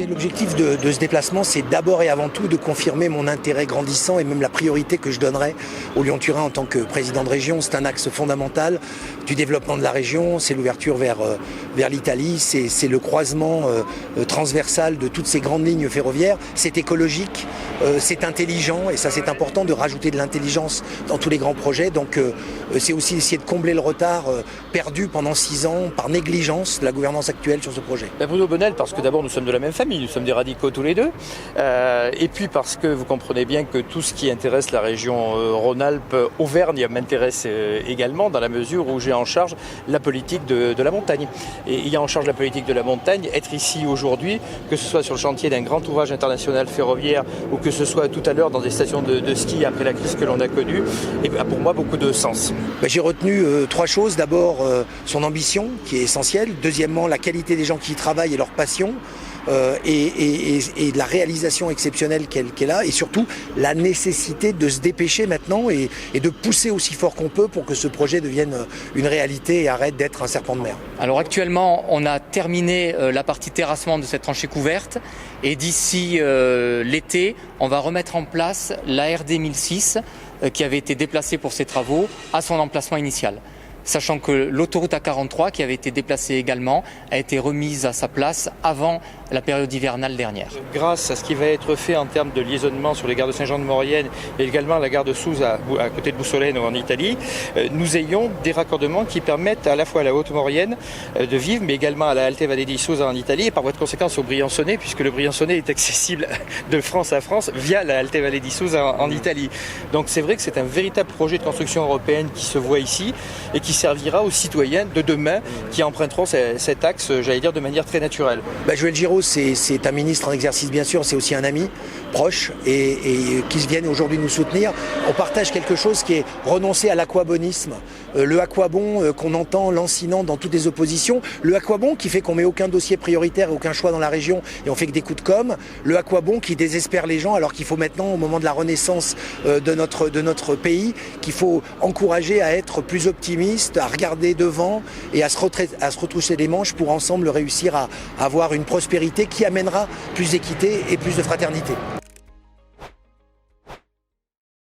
L'objectif de ce déplacement, c'est d'abord et avant tout de confirmer mon intérêt grandissant et même la priorité que je donnerais au Lyon-Turin en tant que président de région. C'est un axe fondamental du développement de la région, c'est l'ouverture vers l'Italie, c'est le croisement transversal de toutes ces grandes lignes ferroviaires. C'est écologique, c'est intelligent et ça c'est important de rajouter de l'intelligence dans tous les grands projets. Donc c'est aussi essayer de combler le retard perdu pendant 6 ans par négligence de la gouvernance actuelle sur ce projet. Bruno Bonnel, parce que d'abord nous sommes de la même famille, nous sommes des radicaux tous les deux, et puis parce que vous comprenez bien que tout ce qui intéresse la région Rhône-Alpes, Auvergne m'intéresse également dans la mesure où j'ai en charge la politique de la montagne. Et ayant en charge la politique de la montagne, être ici aujourd'hui, que ce soit sur le chantier d'un grand ouvrage international ferroviaire ou que ce soit tout à l'heure dans des stations de ski après la crise que l'on a connue, a pour moi beaucoup de sens. J'ai retenu 3 choses. D'abord, son ambition qui est essentielle. Deuxièmement, la qualité des gens qui y travaillent et leur passion. Et de la réalisation exceptionnelle qu'elle a, et surtout la nécessité de se dépêcher maintenant et de pousser aussi fort qu'on peut pour que ce projet devienne une réalité et arrête d'être un serpent de mer. Alors actuellement, on a terminé la partie terrassement de cette tranchée couverte et d'ici l'été, on va remettre en place la RD 1006 qui avait été déplacée pour ces travaux à son emplacement initial. Sachant que l'autoroute A43, qui avait été déplacée également, a été remise à sa place avant la période hivernale dernière. Grâce à ce qui va être fait en termes de liaisonnement sur les gares de Saint-Jean-de-Maurienne et également la gare de Sousse à côté de Bussoleno en Italie, nous ayons des raccordements qui permettent à la fois à la Haute-Maurienne de vivre, mais également à la Alte Valle di Susa en Italie et par voie de conséquence au Briançonnais, puisque le Briançonnais est accessible de France à France via la Alte Valle di Susa en Italie. Donc c'est vrai que c'est un véritable projet de construction européenne qui se voit ici et qui servira aux citoyens de demain qui emprunteront cet axe, j'allais dire, de manière très naturelle. Joël Giraud, c'est un ministre en exercice bien sûr, c'est aussi un ami proche et qui viennent aujourd'hui nous soutenir. On partage quelque chose qui est renoncer à l'aquabonisme. Le aquabon qu'on entend lancinant dans toutes les oppositions. Le aquabon qui fait qu'on met aucun dossier prioritaire et aucun choix dans la région et on fait que des coups de com'. Le aquabon qui désespère les gens alors qu'il faut maintenant, au moment de la renaissance de notre pays, qu'il faut encourager à être plus optimiste, à regarder devant et à se retrousser les manches pour ensemble réussir à avoir une prospérité qui amènera plus d'équité et plus de fraternité.